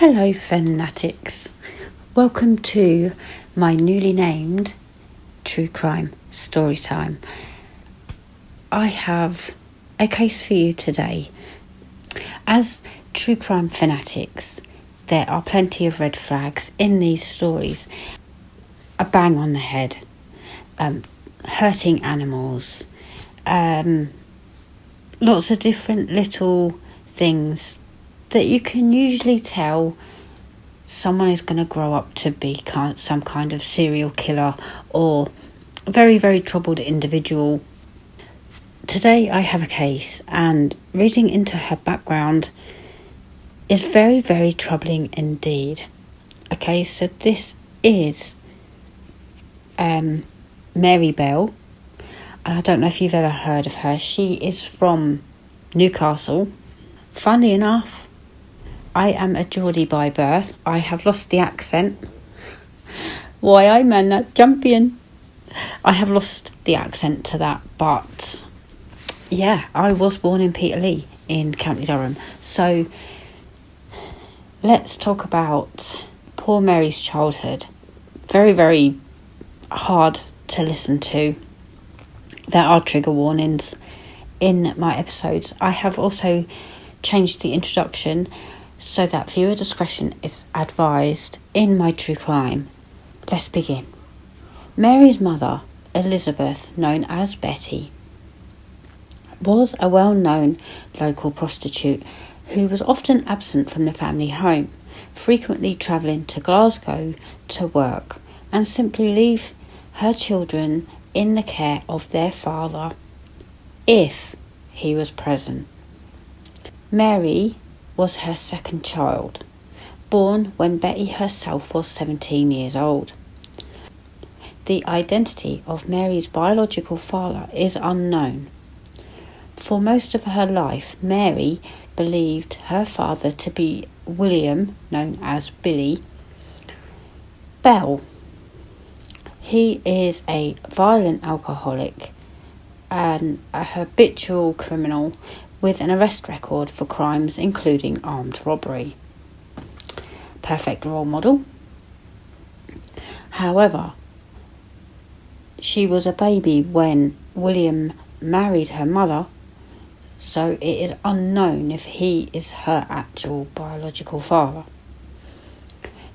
Hello fanatics, welcome to my newly named True Crime Story Time. I have a case for you today. As true crime fanatics, there are plenty of red flags in these stories. A bang on the head, hurting animals, lots of different little things that you can usually tell someone is going to grow up to be some kind of serial killer or very, very troubled individual. Today I have a case, and reading into her background is very, very troubling indeed. Okay, so this is Mary Bell, and I don't know if you've ever heard of her. She is from Newcastle. Funnily enough, I am a Geordie by birth. I have lost the accent. Why, I'm a champion. I have lost the accent to that, but yeah, I was born in Peterlee in County Durham. So let's talk about poor Mary's childhood. Very, very hard to listen to. There are trigger warnings in my episodes. I have also changed the introduction so that viewer discretion is advised in my true crime. Let's begin. Mary's mother, Elizabeth, known as Betty, was a well-known local prostitute who was often absent from the family home, frequently travelling to Glasgow to work, and simply leave her children in the care of their father if he was present. Mary was her second child, born when Betty herself was 17 years old. The identity of Mary's biological father is unknown. For most of her life, Mary believed her father to be William, known as Billy Bell. He is a violent alcoholic and a habitual criminal with an arrest record for crimes including armed robbery. Perfect role model. However, she was a baby when William married her mother, so it is unknown if he is her actual biological father.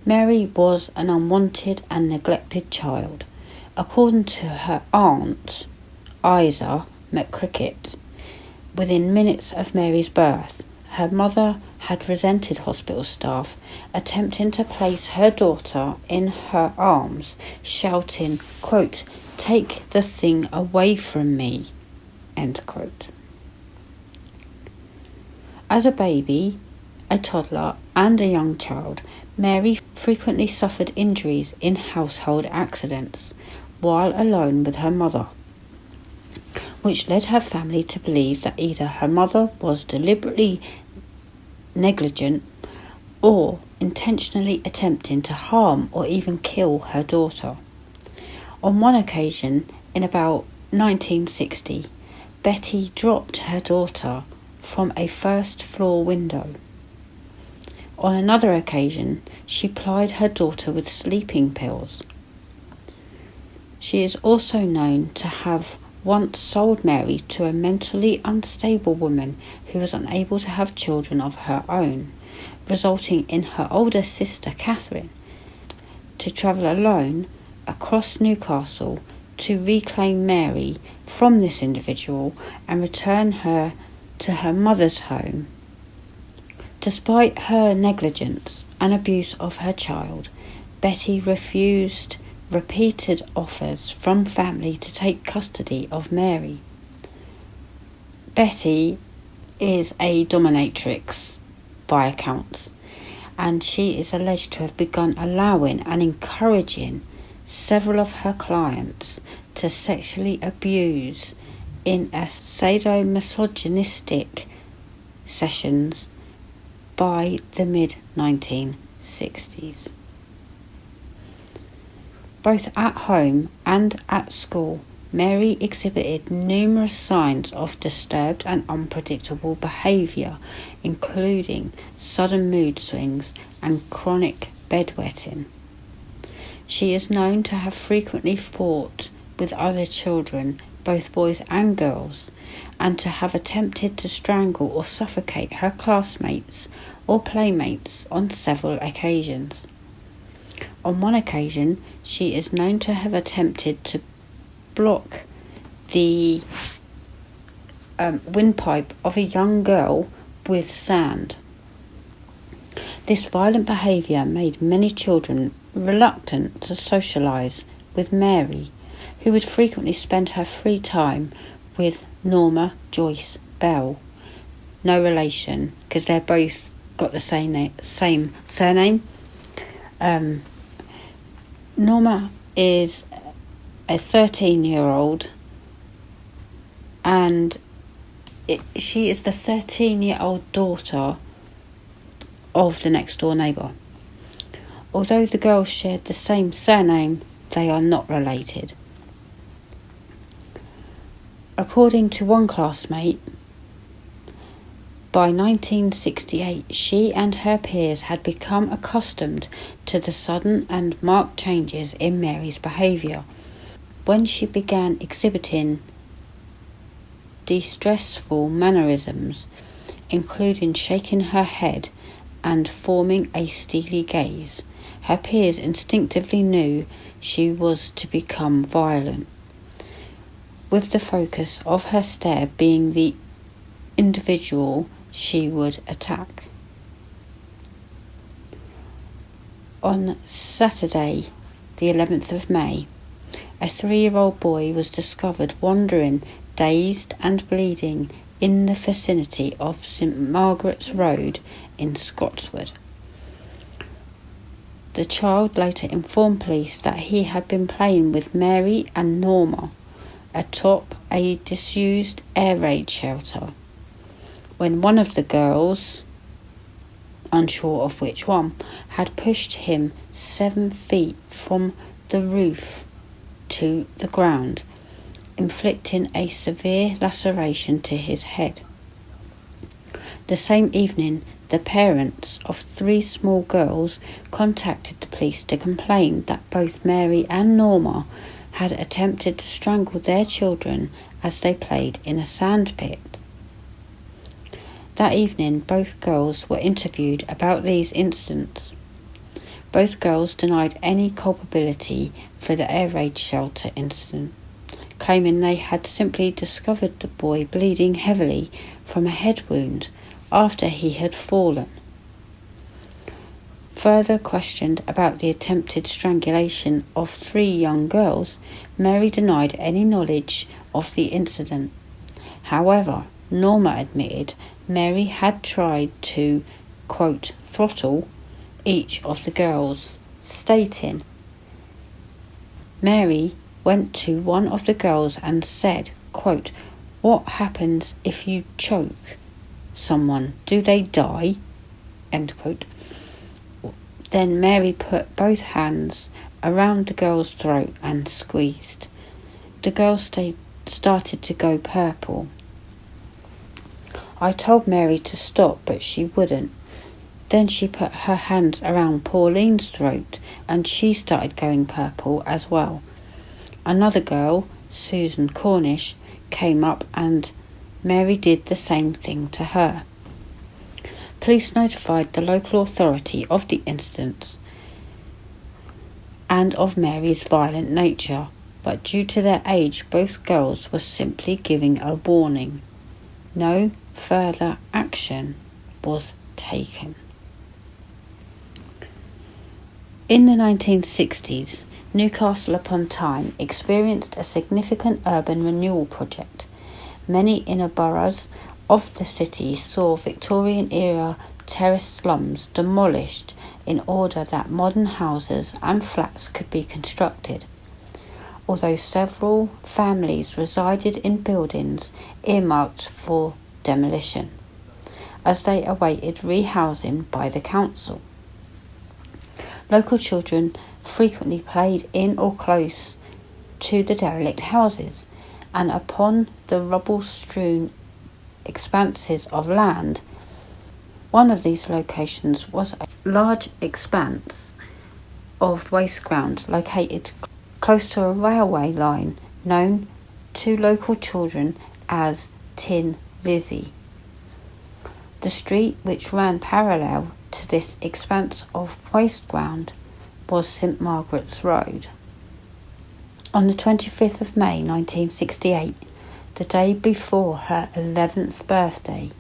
Mary was an unwanted and neglected child. According to her aunt, Isa McCricket, within minutes of Mary's birth, her mother had resented hospital staff attempting to place her daughter in her arms, shouting, quote, "Take the thing away from me," end quote. As a baby, a toddler and a young child, Mary frequently suffered injuries in household accidents while alone with her mother, which led her family to believe that either her mother was deliberately negligent or intentionally attempting to harm or even kill her daughter. On one occasion, in about 1960, Betty dropped her daughter from a first-floor window. On another occasion, she plied her daughter with sleeping pills. She is also known to have once sold Mary to a mentally unstable woman who was unable to have children of her own, resulting in her older sister Catherine to travel alone across Newcastle to reclaim Mary from this individual and return her to her mother's home. Despite her negligence and abuse of her child, Betty refused repeated offers from family to take custody of Mary. Betty is a dominatrix by accounts, and she is alleged to have begun allowing and encouraging several of her clients to sexually abuse in a sadomasochistic sessions by the mid-1960s. Both at home and at school, Mary exhibited numerous signs of disturbed and unpredictable behaviour, including sudden mood swings and chronic bedwetting. She is known to have frequently fought with other children, both boys and girls, and to have attempted to strangle or suffocate her classmates or playmates on several occasions. On one occasion, she is known to have attempted to block the windpipe of a young girl with sand. This violent behaviour made many children reluctant to socialise with Mary, who would frequently spend her free time with Norma Joyce Bell. No relation, because they're both got the same surname. Norma is a 13-year-old, and she is the 13-year-old daughter of the next door neighbour. Although the girls shared the same surname, they are not related. According to one classmate, by 1968, she and her peers had become accustomed to the sudden and marked changes in Mary's behaviour. When she began exhibiting distressful mannerisms, including shaking her head and forming a steely gaze, her peers instinctively knew she was to become violent, with the focus of her stare being the individual she would attack. On Saturday, the 11th of May, a 3-year-old boy was discovered wandering, dazed and bleeding, in the vicinity of St Margaret's Road in Scotswood. The child later informed police that he had been playing with Mary and Norma atop a disused air raid shelter, when one of the girls, unsure of which one, had pushed him 7 feet from the roof to the ground, inflicting a severe laceration to his head. The same evening, the parents of 3 small girls contacted the police to complain that both Mary and Norma had attempted to strangle their children as they played in a sandpit. That evening, both girls were interviewed about these incidents. Both girls denied any culpability for the air raid shelter incident, claiming they had simply discovered the boy bleeding heavily from a head wound after he had fallen. Further questioned about the attempted strangulation of 3 young girls, Mary denied any knowledge of the incident. However, Norma admitted Mary had tried to, quote, throttle each of the girls, stating, Mary went to one of the girls and said, quote, "What happens if you choke someone? Do they die?" End quote. Then Mary put both hands around the girl's throat and squeezed. The girl started to go purple. I told Mary to stop, but she wouldn't. Then she put her hands around Pauline's throat and she started going purple as well. Another girl, Susan Cornish, came up and Mary did the same thing to her. Police notified the local authority of the incidents and of Mary's violent nature, but due to their age, both girls were simply giving a warning. No further action was taken. In the 1960s, Newcastle upon Tyne experienced a significant urban renewal project. Many inner boroughs of the city saw Victorian-era terraced slums demolished in order that modern houses and flats could be constructed, although several families resided in buildings earmarked for demolition, as they awaited rehousing by the council. Local children frequently played in or close to the derelict houses, and upon the rubble-strewn expanses of land. One of these locations was a large expanse of waste ground located close to a railway line known to local children as Tin Lizzie. The street which ran parallel to this expanse of waste ground was St Margaret's Road. On the 25th of May 1968, the day before her 11th birthday,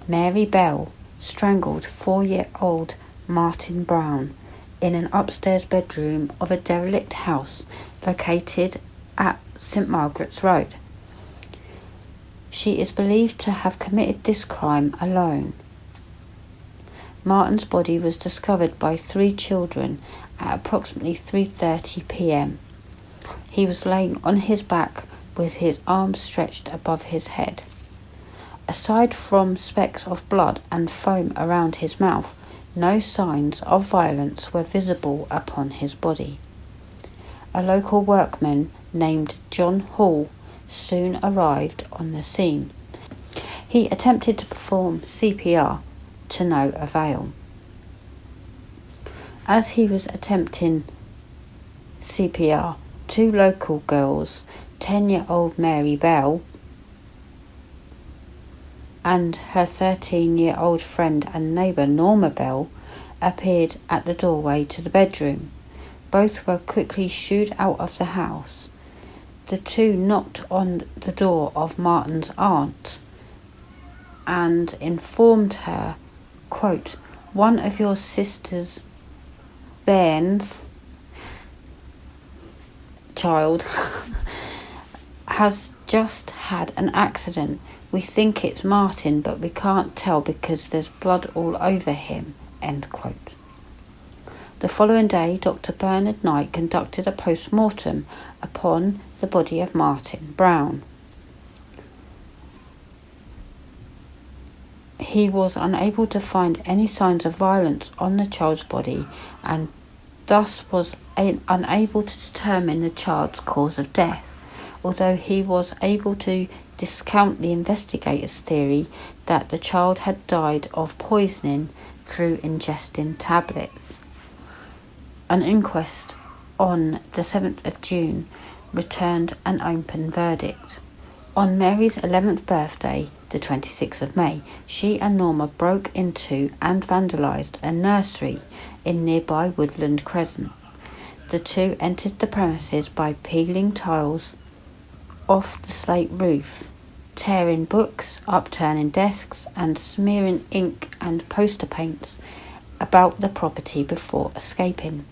Mary Bell strangled 4-year-old Martin Brown in an upstairs bedroom of a derelict house located at St Margaret's Road. She is believed to have committed this crime alone. Martin's body was discovered by 3 children at approximately 3:30 p.m. He was laying on his back with his arms stretched above his head. Aside from specks of blood and foam around his mouth, no signs of violence were visible upon his body. A local workman named John Hall soon arrived on the scene. He attempted to perform CPR to no avail. As he was attempting CPR, 2 local girls, 10-year-old Mary Bell and her 13-year-old friend and neighbour Norma Bell, appeared at the doorway to the bedroom. Both were quickly shooed out of the house. The 2 knocked on the door of Martin's aunt and informed her, quote, "One of your sister's bairns child has just had an accident. We think it's Martin, but we can't tell because there's blood all over him," end quote. The following day, Dr. Bernard Knight conducted a post-mortem upon the body of Martin Brown. He was unable to find any signs of violence on the child's body and thus was unable to determine the child's cause of death, although he was able to discount the investigators' theory that the child had died of poisoning through ingesting tablets. An inquest on the 7th of June returned an open verdict. On Mary's 11th birthday, the 26th of May, she and Norma broke into and vandalised a nursery in nearby Woodland Crescent. The 2 entered the premises by peeling tiles off the slate roof, tearing books, upturning desks, and smearing ink and poster paints about the property before escaping.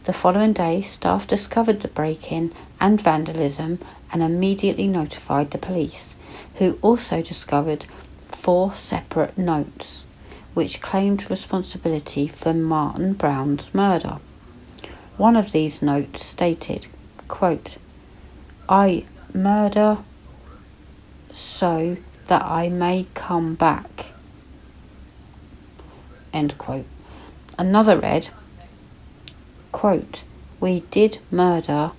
The following day, staff discovered the break-in and vandalism and immediately notified the police, who also discovered 4 separate notes, which claimed responsibility for Martin Brown's murder. One of these notes stated, quote, "I murder so that I may come back," end quote. Another read, quote, "We did murder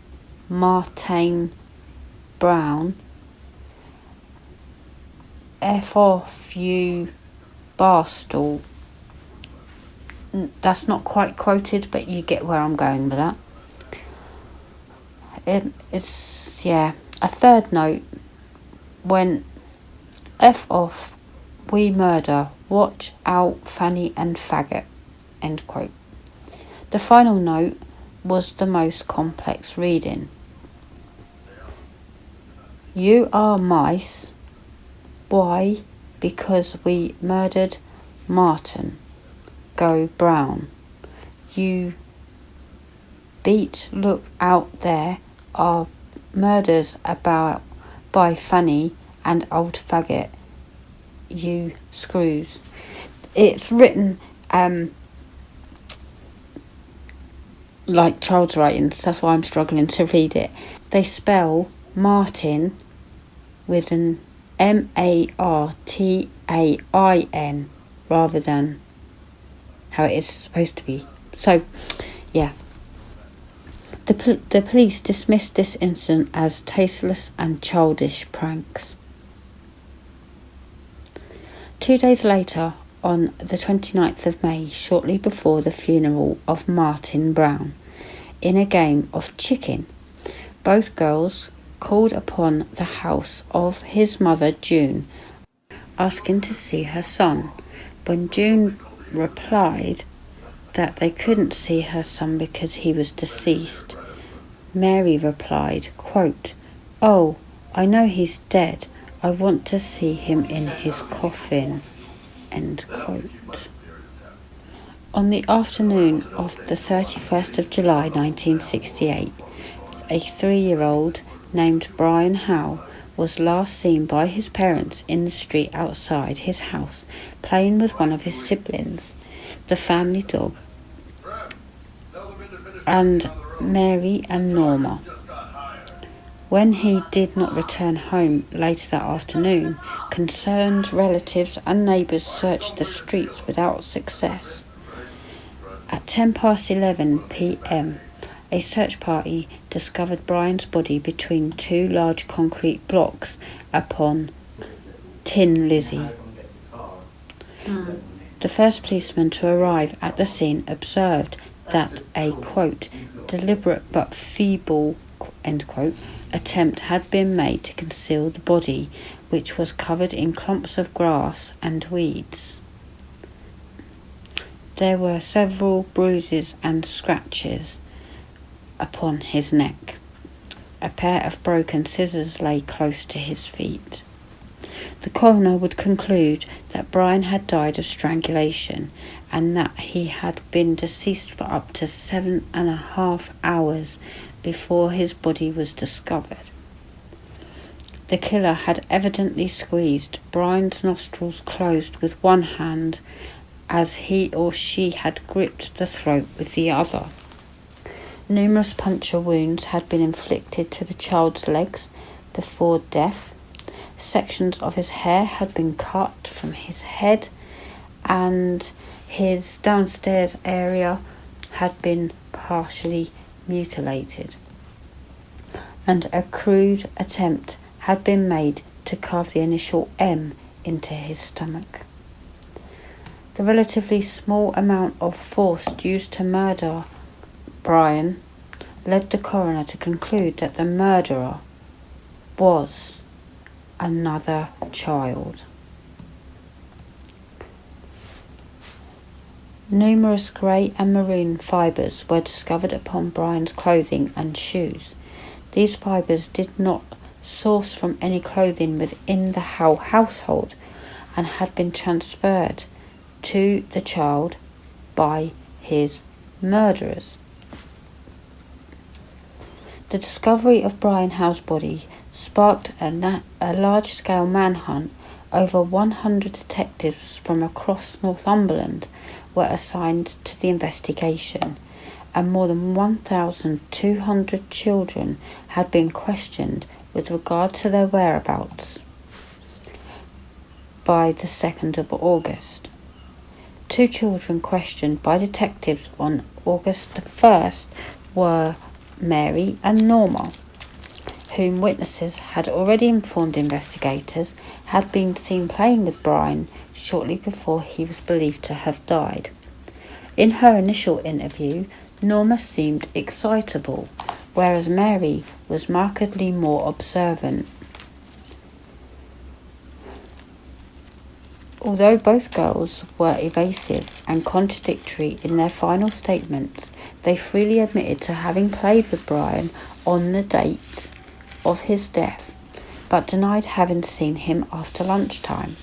Martin Brown. F off, you bastard." That's not quite quoted, but you get where I'm going with that. It's a third note went, "F off, we murder, watch out Fanny and faggot," end quote. The final note was the most complex reading. "You are mice. Why? Because we murdered Martin. Go Brown. You beat, look out, there are murders about by Fanny and old faggot. You screws." It's written like child's writing, so that's why I'm struggling to read it. They spell Martin with an Martain rather than how it is supposed to be. So, yeah. The police dismissed this incident as tasteless and childish pranks. 2 days later, on the 29th of May, shortly before the funeral of Martin Brown, in a game of chicken, both girls called upon the house of his mother, June, asking to see her son. When June replied that they couldn't see her son because he was deceased, Mary replied, quote, "Oh, I know he's dead. I want to see him in his coffin," end quote. On the afternoon of the 31st of July 1968, a 3-year-old named Brian Howe was last seen by his parents in the street outside his house, playing with one of his siblings, the family dog, and Mary and Norma. When he did not return home later that afternoon, concerned relatives and neighbours searched the streets without success. At 11 p.m, a search party discovered Brian's body between 2 large concrete blocks upon Tin Lizzie. The first policeman to arrive at the scene observed that a, quote, "deliberate but feeble," end quote, attempt had been made to conceal the body, which was covered in clumps of grass and weeds. There were several bruises and scratches upon his neck. A pair of broken scissors lay close to his feet. The coroner would conclude that Brian had died of strangulation and that he had been deceased for up to 7.5 hours before his body was discovered. The killer had evidently squeezed Brian's nostrils closed with one hand as he or she had gripped the throat with the other. Numerous puncture wounds had been inflicted to the child's legs before death. Sections of his hair had been cut from his head, and his downstairs area had been partially mutilated. And a crude attempt had been made to carve the initial M into his stomach. The relatively small amount of force used to murder Brian led the coroner to conclude that the murderer was another child. Numerous grey and maroon fibres were discovered upon Brian's clothing and shoes. These fibres did not source from any clothing within the Howe household and had been transferred to the child by his murderers. The discovery of Brian Howe's body sparked a large-scale manhunt. Over 100 detectives from across Northumberland were assigned to the investigation, and more than 1,200 children had been questioned with regard to their whereabouts by the 2nd of August. 2 children questioned by detectives on August the 1st were Mary and Norma, whom witnesses had already informed investigators had been seen playing with Brian shortly before he was believed to have died. In her initial interview, Norma seemed excitable, whereas Mary was markedly more observant. Although both girls were evasive and contradictory in their final statements, they freely admitted to having played with Brian on the date of his death, but denied having seen him after lunchtime.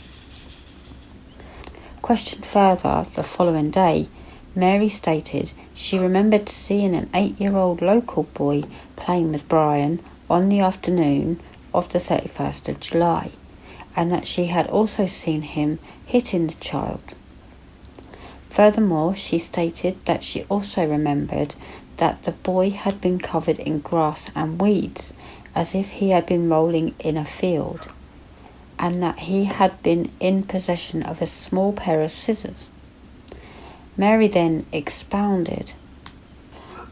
Questioned further the following day, Mary stated she remembered seeing an 8-year-old local boy playing with Brian on the afternoon of the 31st of July, and that she had also seen him hitting the child. Furthermore, she stated that she also remembered that the boy had been covered in grass and weeds, as if he had been rolling in a field, and that he had been in possession of a small pair of scissors. Mary then expounded,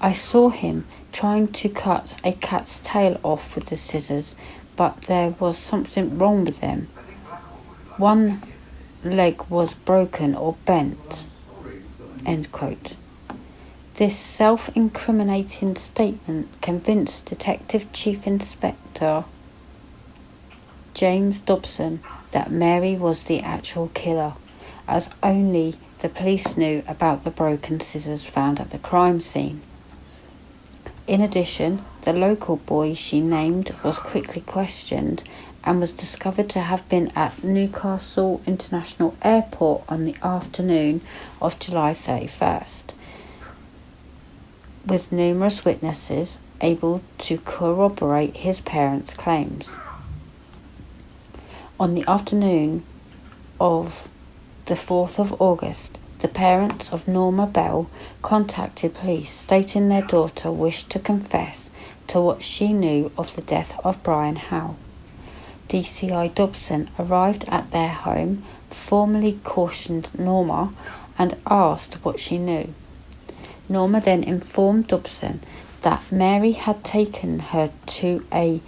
I saw him trying to cut a cat's tail off with the scissors, but there was something wrong with them. One leg was broken or bent." End quote. This self-incriminating statement convinced Detective Chief Inspector James Dobson that Mary was the actual killer, as only the police knew about the broken scissors found at the crime scene. In addition, the local boy she named was quickly questioned and was discovered to have been at Newcastle International Airport on the afternoon of July 31st, with numerous witnesses able to corroborate his parents' claims. On the afternoon of the 4th of August, the parents of Norma Bell contacted police, stating their daughter wished to confess to what she knew of the death of Brian Howe. DCI Dobson arrived at their home, formally cautioned Norma, and asked what she knew. Norma then informed Dobson that Mary had taken her to a,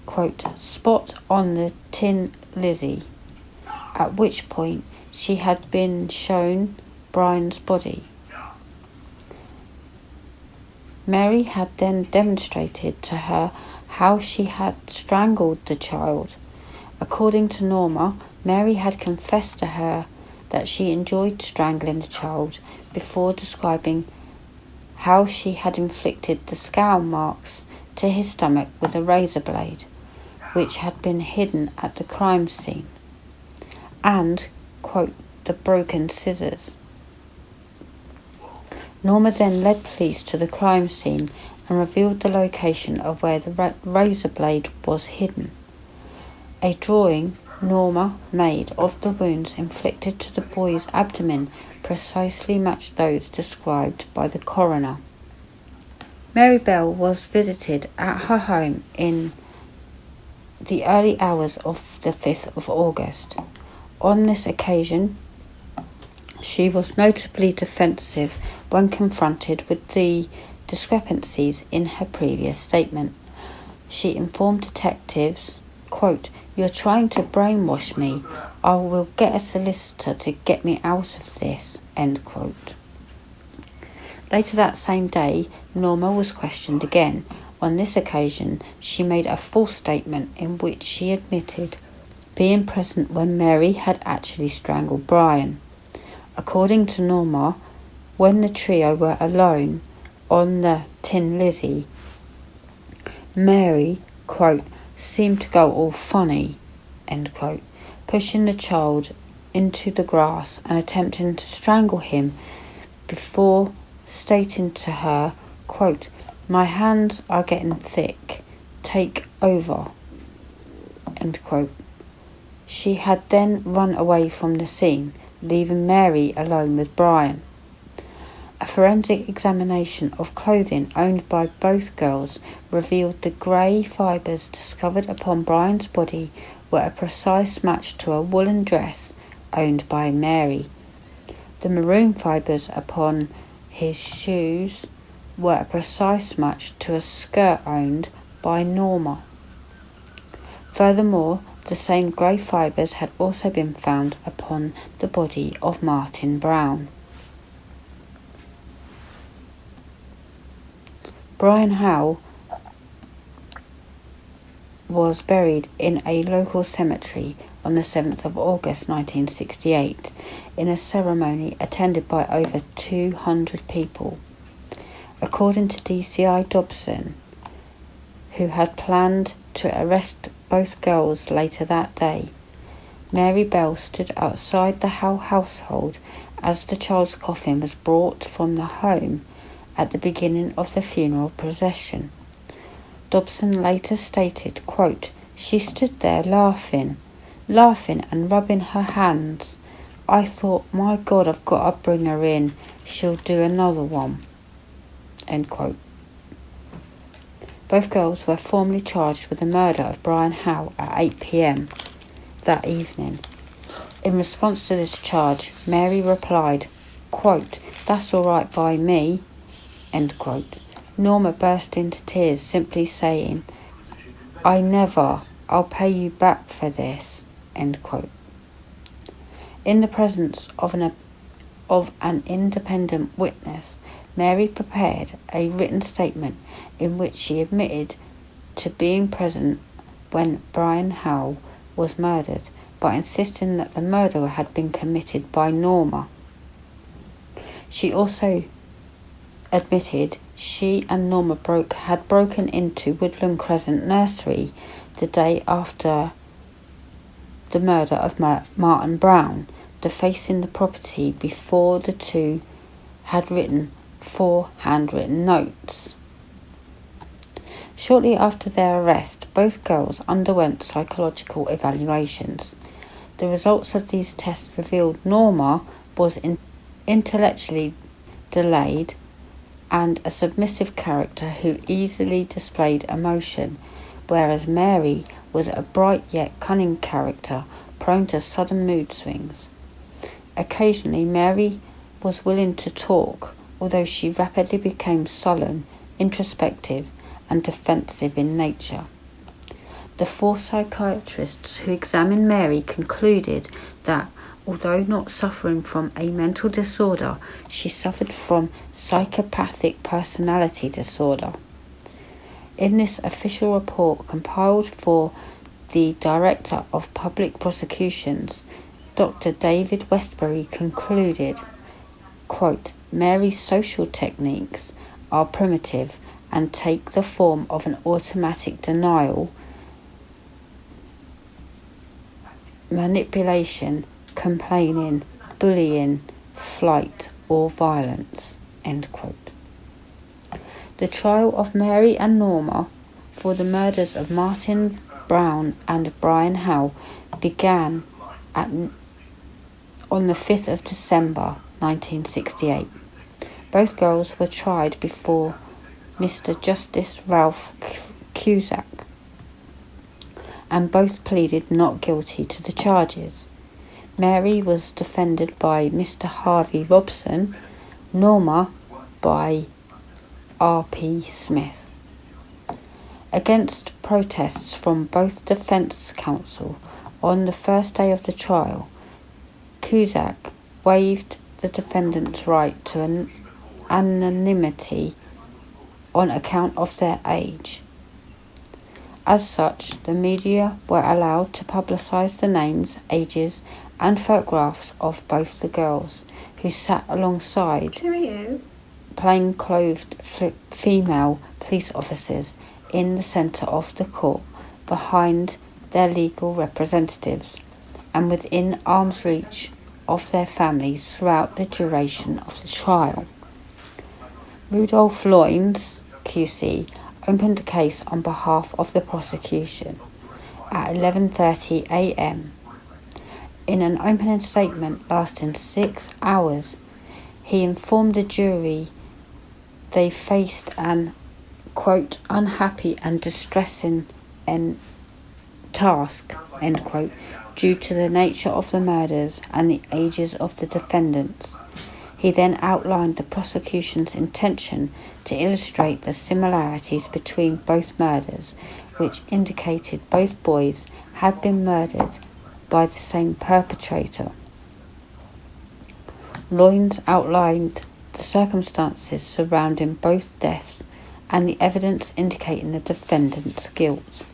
quote, spot on the Tin Lizzie, at which point she had been shown Brian's body. Mary had then demonstrated to her how she had strangled the child. According to Norma, Mary had confessed to her that she enjoyed strangling the child before describing how she had inflicted the scowl marks to his stomach with a razor blade, which had been hidden at the crime scene, and, quote, the broken scissors. Norma then led police to the crime scene and revealed the location of where the razor blade was hidden. A drawing Norma made of the wounds inflicted to the boy's abdomen precisely matched those described by the coroner. Mary Bell was visited at her home in the early hours of the 5th of August. On this occasion, she was notably defensive when confronted with the discrepancies in her previous statement. She informed detectives, quote, "You're trying to brainwash me. I will get a solicitor to get me out of this," end quote. Later that same day, Norma was questioned again. On this occasion, she made a false statement in which she admitted being present when Mary had actually strangled Brian. According to Norma, when the trio were alone on the Tin Lizzie, Mary, quote, seemed to go all funny, end quote, pushing the child into the grass and attempting to strangle him before stating to her, quote, "My hands are getting thick, take over," end quote. She had then run away from the scene, leaving Mary alone with Brian. A forensic examination of clothing owned by both girls revealed the grey fibres discovered upon Brian's body were a precise match to a woolen dress owned by Mary. The maroon fibres upon his shoes were a precise match to a skirt owned by Norma. Furthermore, the same grey fibres had also been found upon the body of Martin Brown. Brian Howe was buried in a local cemetery on the 7th of August 1968 in a ceremony attended by over 200 people. According to DCI Dobson, who had planned to arrest both girls later that day, Mary Bell stood outside the Howe household as the child's coffin was brought from the home at the beginning of the funeral procession. Dobson later stated, quote, "She stood there laughing and rubbing her hands. I thought, my God, I've got to bring her in. She'll do another one," end quote. Both girls were formally charged with the murder of Brian Howe at 8 p.m. that evening. In response to this charge, Mary replied, quote, "That's all right by me," end quote. Norma burst into tears, simply saying, I'll pay you back for this, end quote. In the presence of an independent witness, Mary prepared a written statement in which she admitted to being present when Brian Howell was murdered, by insisting that the murder had been committed by Norma. She also admitted she and Norma had broken into Woodland Crescent Nursery the day after the murder of Martin Brown, defacing the property before the two had written 4 handwritten notes. Shortly after their arrest, both girls underwent psychological evaluations. The results of these tests revealed Norma was intellectually delayed and a submissive character who easily displayed emotion, whereas Mary was a bright yet cunning character prone to sudden mood swings. Occasionally, Mary was willing to talk, although she rapidly became sullen, introspective, and defensive in nature. The 4 psychiatrists who examined Mary concluded that, although not suffering from a mental disorder, she suffered from psychopathic personality disorder. In this official report compiled for the Director of Public Prosecutions, Dr. David Westbury concluded, quote, Mary's social techniques are primitive and take the form of an automatic denial, manipulation, complaining, bullying, flight, or violence, end quote. The trial of Mary and Norma for the murders of Martin Brown and Brian Howell began on the 5th of December 1968. Both girls were tried before Mr. Justice Ralph Cusack, and both pleaded not guilty to the charges. Mary was defended by Mr. Harvey Robson, Norma by R.P. Smith. Against protests from both defence counsel, on the first day of the trial, Cusack waived the defendant's right to anonymity on account of their age. As such, the media were allowed to publicise the names, ages, and photographs of both the girls, who sat alongside plain-clothed female police officers in the centre of the court, behind their legal representatives, and within arm's reach of their families throughout the duration of the trial. Rudolph Loynes, QC, opened the case on behalf of the prosecution at 11:30 a.m. In an opening statement lasting 6 hours, he informed the jury they faced an, quote, unhappy and distressing task, end quote, due to the nature of the murders and the ages of the defendants. He then outlined the prosecution's intention to illustrate the similarities between both murders, which indicated both boys had been murdered by the same perpetrator. Loynes outlined the circumstances surrounding both deaths and the evidence indicating the defendant's guilt.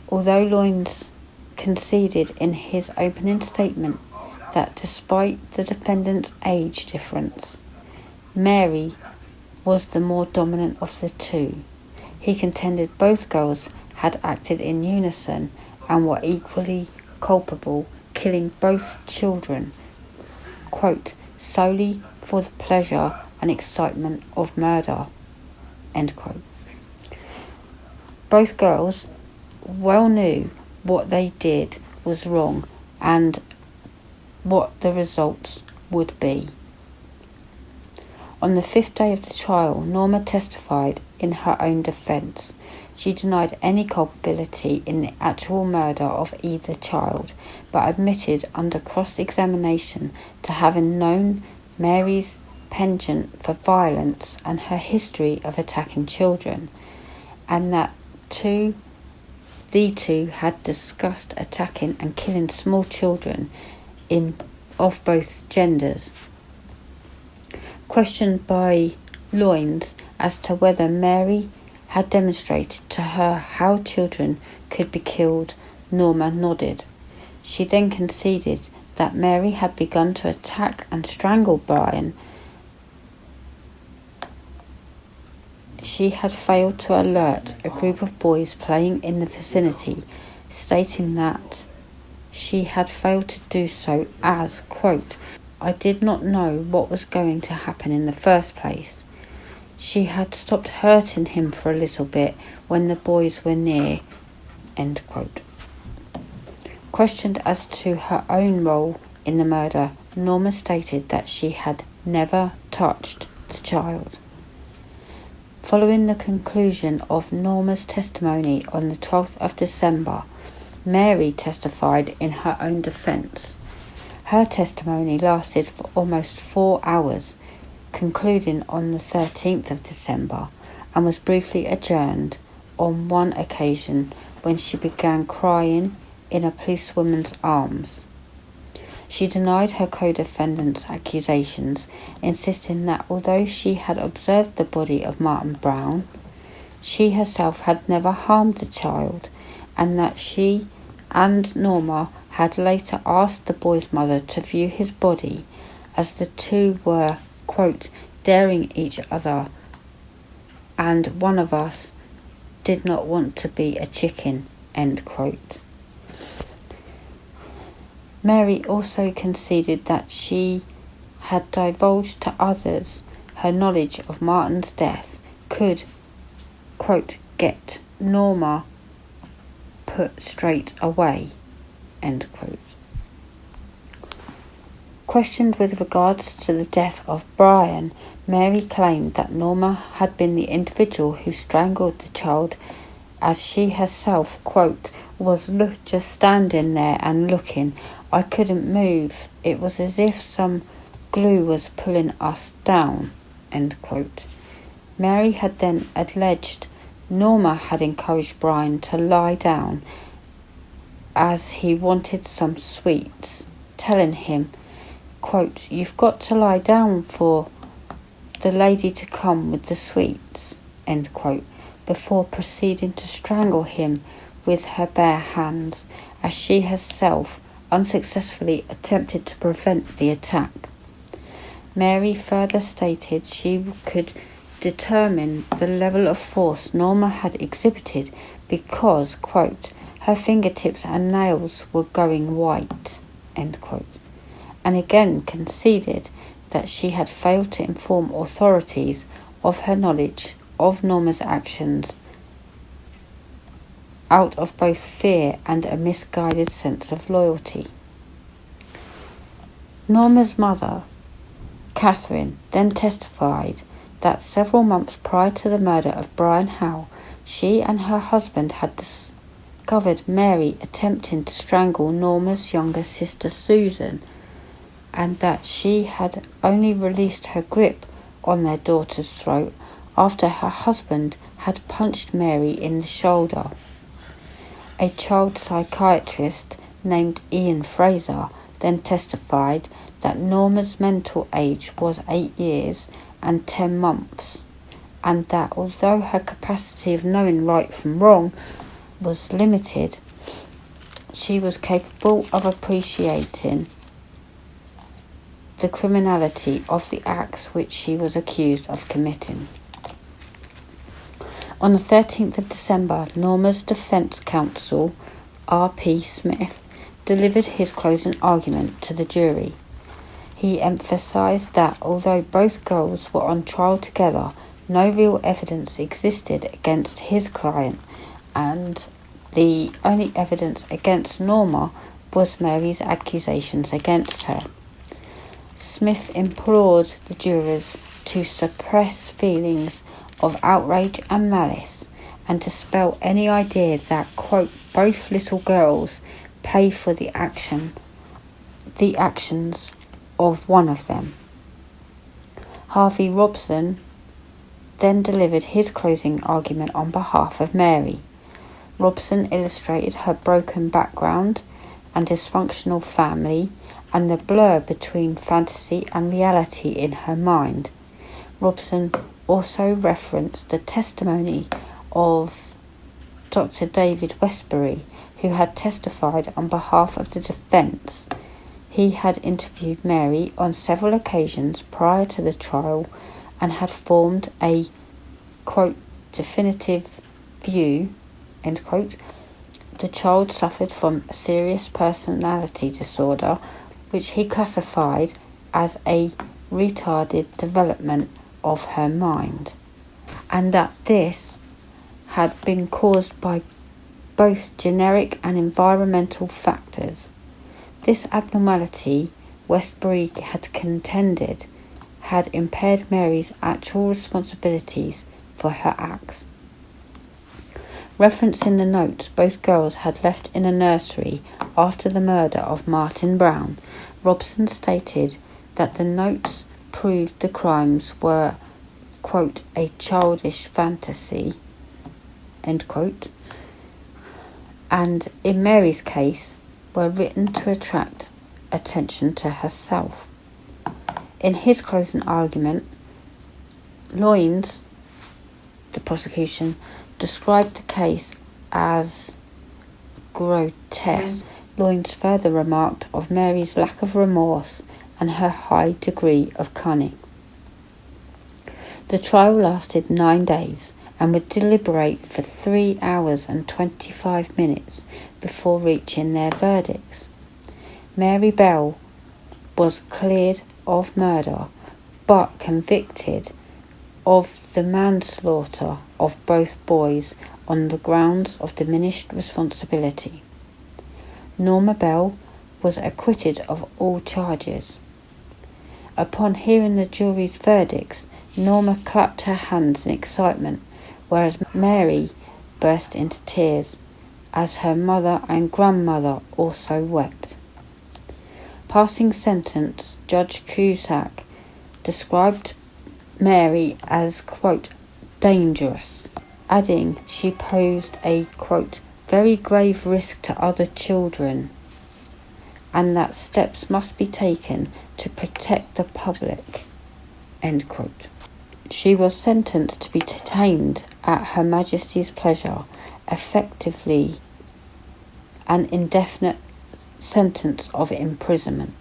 Although Loynes conceded in his opening statement that despite the defendant's age difference, Mary was the more dominant of the two, he contended both girls had acted in unison and were equally culpable, killing both children, quote, solely for the pleasure and excitement of murder, end quote. Both girls well knew what they did was wrong and what the results would be. On the 5th day of the trial, Norma testified in her own defence. She denied any culpability in the actual murder of either child, but admitted under cross-examination to having known Mary's penchant for violence and her history of attacking children, and that the two had discussed attacking and killing small children of both genders. Questioned by Loynes as to whether Mary had demonstrated to her how children could be killed, Norma nodded. She then conceded that Mary had begun to attack and strangle Brian. She had failed to alert a group of boys playing in the vicinity, stating that she had failed to do so as, quote, "I did not know what was going to happen in the first place." She had stopped hurting him for a little bit when the boys were near, end quote. Questioned as to her own role in the murder, Norma stated that she had never touched the child. Following the conclusion of Norma's testimony on the 12th of December, Mary testified in her own defence. Her testimony lasted for almost 4 hours, concluding on the 13th of December, and was briefly adjourned on one occasion when she began crying in a policewoman's arms. She denied her co-defendant's accusations, insisting that although she had observed the body of Martin Brown, she herself had never harmed the child, and that she and Norma had later asked the boy's mother to view his body, as the two were, quote, daring each other, and one of us did not want to be a chicken, end quote. Mary also conceded that she had divulged to others her knowledge of Martin's death could, quote, get Norma put straight away, end quote. Questioned with regards to the death of Brian, Mary claimed that Norma had been the individual who strangled the child, as she herself, quote, was just standing there and looking. I couldn't move. It was as if some glue was pulling us down, end quote. Mary had then alleged Norma had encouraged Brian to lie down as he wanted some sweets, telling him, quote, "You've got to lie down for the lady to come with the sweets," end quote, before proceeding to strangle him with her bare hands, as she herself unsuccessfully attempted to prevent the attack. Mary further stated she could determine the level of force Norma had exhibited because, quote, her fingertips and nails were going white, end quote, and again conceded that she had failed to inform authorities of her knowledge of Norma's actions out of both fear and a misguided sense of loyalty. Norma's mother, Catherine, then testified that several months prior to the murder of Brian Howe, she and her husband had discovered Mary attempting to strangle Norma's younger sister Susan, and that she had only released her grip on their daughter's throat after her husband had punched Mary in the shoulder. A child psychiatrist named Ian Fraser then testified that Norma's mental age was 8 years and 10 months, and that although her capacity of knowing right from wrong was limited, she was capable of appreciating the criminality of the acts which she was accused of committing. On the 13th of December, Norma's defence counsel, R.P. Smith, delivered his closing argument to the jury. He emphasised that although both girls were on trial together, no real evidence existed against his client, and the only evidence against Norma was Mary's accusations against her. Smith implored the jurors to suppress feelings of outrage and malice, and dispel any idea that, quote, both little girls pay for the actions of one of them. Harvey Robson then delivered his closing argument on behalf of Mary. Robson illustrated her broken background and dysfunctional family and the blur between fantasy and reality in her mind. Robson also referenced the testimony of Dr. David Westbury, who had testified on behalf of the defence. He had interviewed Mary on several occasions prior to the trial and had formed a, quote, definitive view, end quote. The child suffered from a serious personality disorder, which he classified as a retarded development of her mind, and that this had been caused by both genetic and environmental factors. This abnormality, Westbury had contended, had impaired Mary's actual responsibilities for her acts. Referencing the notes both girls had left in a nursery after the murder of Martin Brown, Robson stated that the notes proved the crimes were, quote, a childish fantasy, end quote, and in Mary's case were written to attract attention to herself. In his closing argument, Loynes, the prosecution, described the case as grotesque. Loynes further remarked of Mary's lack of remorse and her high degree of cunning. The trial lasted 9 days and would deliberate for 3 hours and 25 minutes before reaching their verdicts. Mary Bell was cleared of murder but convicted of the manslaughter of both boys on the grounds of diminished responsibility. Norma Bell was acquitted of all charges. Upon hearing the jury's verdicts, Norma clapped her hands in excitement, whereas Mary burst into tears, as her mother and grandmother also wept. Passing sentence, Judge Cusack described Mary as, quote, dangerous, adding she posed a, quote, very grave risk to other children, and that steps must be taken to protect the public, end quote. She was sentenced to be detained at Her Majesty's pleasure, effectively an indefinite sentence of imprisonment.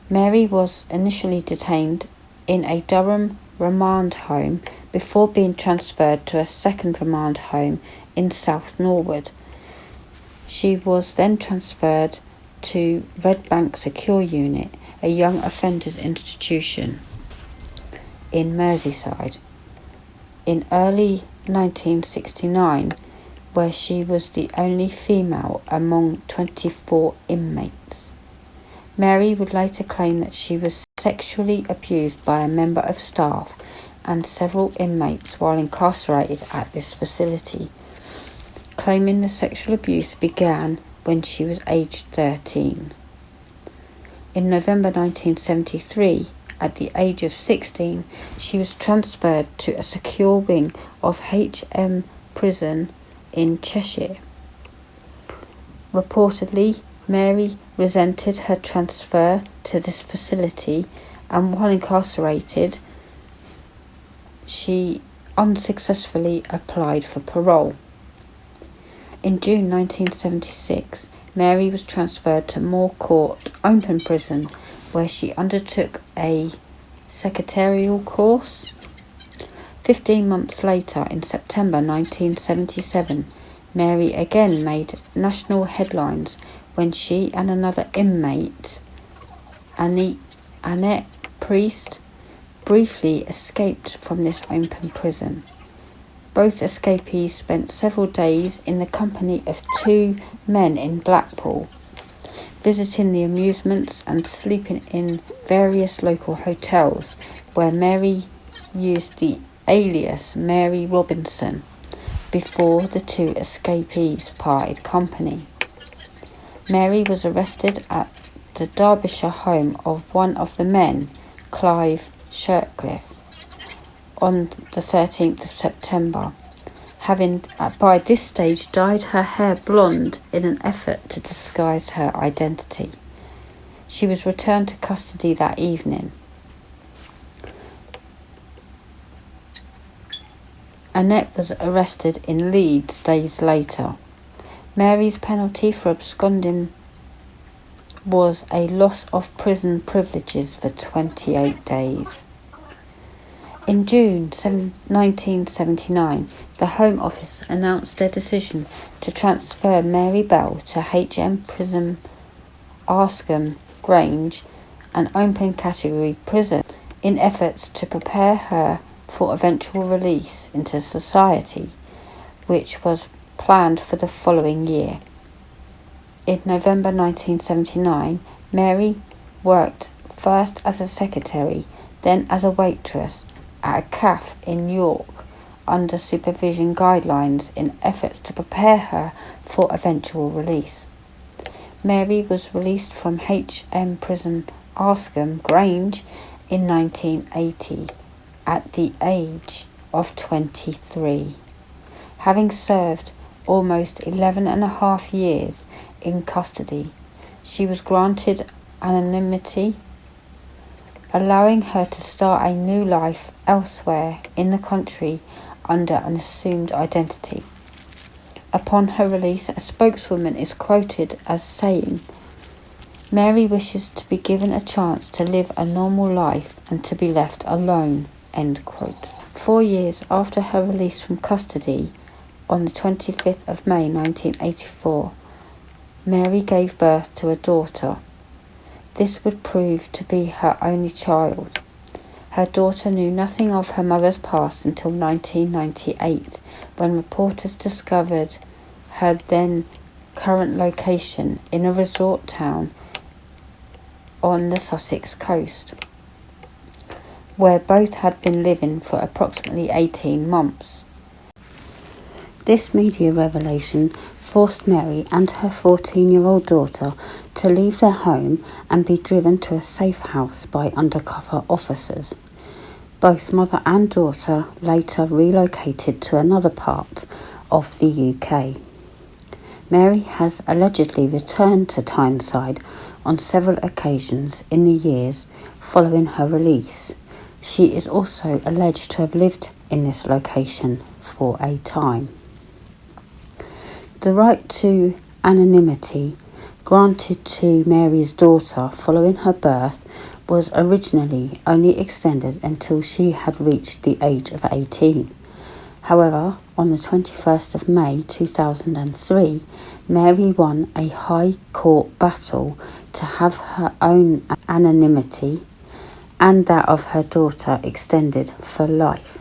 Mary was initially detained in a Durham remand home before being transferred to a second remand home in South Norwood. She was then transferred to Red Bank Secure Unit, a young offenders institution in Merseyside, in early 1969, where she was the only female among 24 inmates. Mary would later claim that she was sexually abused by a member of staff and several inmates while incarcerated at this facility, claiming the sexual abuse began when she was aged 13. In November 1973, at the age of 16, she was transferred to a secure wing of HM Prison in Cheshire. Reportedly, Mary resented her transfer to this facility, and while incarcerated, she unsuccessfully applied for parole. In June 1976, Mary was transferred to Moor Court Open Prison, where she undertook a secretarial course. 15 months later, in September 1977, Mary again made national headlines when she and another inmate, Annette Priest, briefly escaped from this open prison. Both escapees spent several days in the company of 2 men in Blackpool, visiting the amusements and sleeping in various local hotels, where Mary used the alias Mary Robinson before the 2 escapees parted company. Mary was arrested at the Derbyshire home of one of the men, Clive Shirtcliffe on the 13th of September, having by this stage dyed her hair blonde in an effort to disguise her identity. She was returned to custody that evening. Annette was arrested in Leeds days later. Mary's penalty for absconding was a loss of prison privileges for 28 days. In June 1979, the Home Office announced their decision to transfer Mary Bell to HM Prison Arscombe Grange, an open category prison, in efforts to prepare her for eventual release into society, which was planned for the following year. In November 1979, Mary worked first as a secretary, then as a waitress at a cafe in York under supervision guidelines in efforts to prepare her for eventual release. Mary was released from HM Prison Arscombe Grange in 1980 at the age of 23, having served almost 11 and a half years in custody. She was granted anonymity, allowing her to start a new life elsewhere in the country under an assumed identity. Upon her release, a spokeswoman is quoted as saying, "Mary wishes to be given a chance to live a normal life and to be left alone." End quote. 4 years after her release from custody, on the 25th of May 1984, Mary gave birth to a daughter. This would prove to be her only child. Her daughter knew nothing of her mother's past until 1998, when reporters discovered her then current location in a resort town on the Sussex coast, where both had been living for approximately 18 months. This media revelation forced Mary and her 14-year-old daughter to leave their home and be driven to a safe house by undercover officers. Both mother and daughter later relocated to another part of the UK. Mary has allegedly returned to Tyneside on several occasions in the years following her release. She is also alleged to have lived in this location for a time. The right to anonymity granted to Mary's daughter following her birth was originally only extended until she had reached the age of 18. However, on the 21st of May 2003, Mary won a High Court battle to have her own anonymity and that of her daughter extended for life.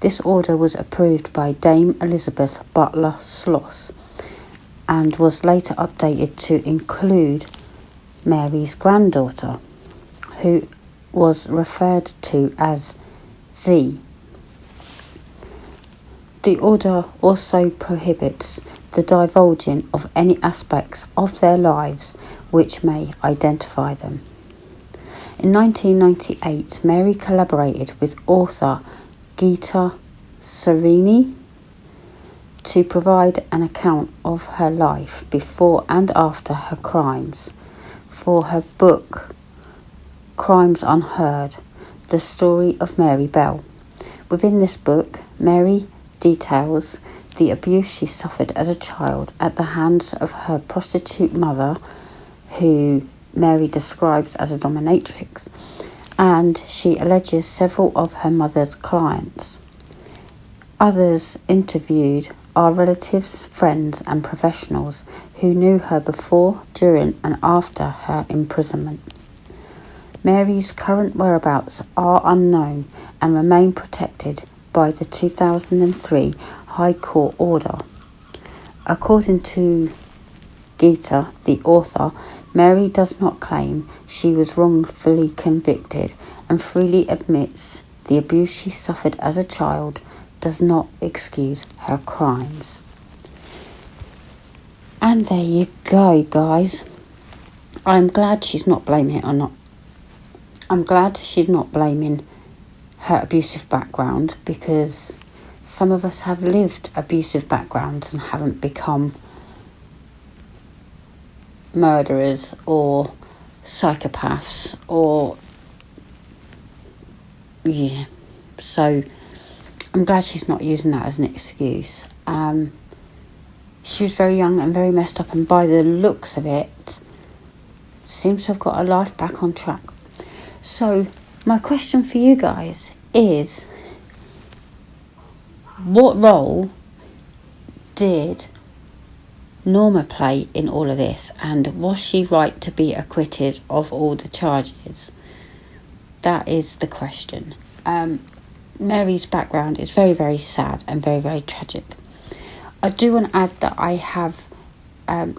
This order was approved by Dame Elizabeth Butler Sloss and was later updated to include Mary's granddaughter, who was referred to as Z. The order also prohibits the divulging of any aspects of their lives which may identify them. In 1998, Mary collaborated with author Gita Serini to provide an account of her life before and after her crimes for her book Crimes Unheard, The Story of Mary Bell. Within this book, Mary details the abuse she suffered as a child at the hands of her prostitute mother, who Mary describes as a dominatrix, and she alleges several of her mother's clients. Others interviewed are relatives, friends and professionals who knew her before, during and after her imprisonment. Mary's current whereabouts are unknown and remain protected by the 2003 High Court order. According to Gita, the author, Mary does not claim she was wrongfully convicted and freely admits the abuse she suffered as a child does not excuse her crimes. And there you go, guys. I'm glad she's not blaming it I'm glad she's not blaming her abusive background, because some of us have lived abusive backgrounds and haven't become murderers or psychopaths or so I'm glad she's not using that as an excuse. She was very young and very messed up, and by the looks of it seems to have got her life back on track. So my question for you guys is, what role did Norma play in all of this, and was she right to be acquitted of all the charges? That is the question. Mary's background is very, very sad and very, very tragic. I do want to add that I have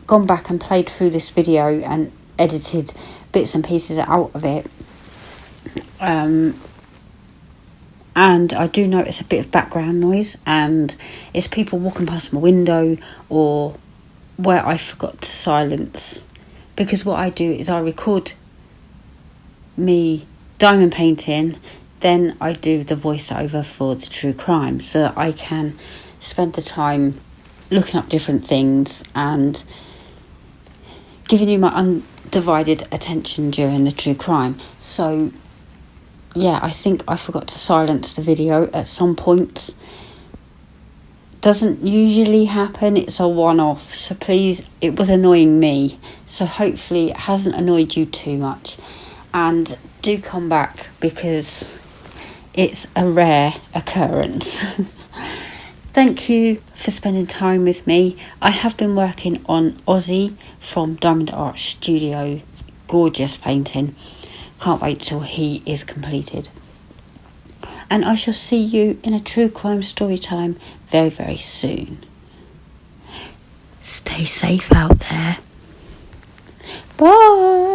gone back and played through this video and edited bits and pieces out of it. And I do notice a bit of background noise, and it's people walking past my window or where I forgot to silence. Because what I do is I record me diamond painting, then I do the voiceover for the true crime, so that I can spend the time looking up different things and giving you my undivided attention during the true crime. So yeah, I think I forgot to silence the video at some points. Doesn't usually happen, it's a one-off, so please, it was annoying me, so hopefully it hasn't annoyed you too much. And do come back, because it's a rare occurrence. Thank you for spending time with me. I have been working on Ozzy from Diamond Art Studio. Gorgeous painting. Can't wait till he is completed. And I shall see you in a true crime story time very, very soon. Stay safe out there. Bye.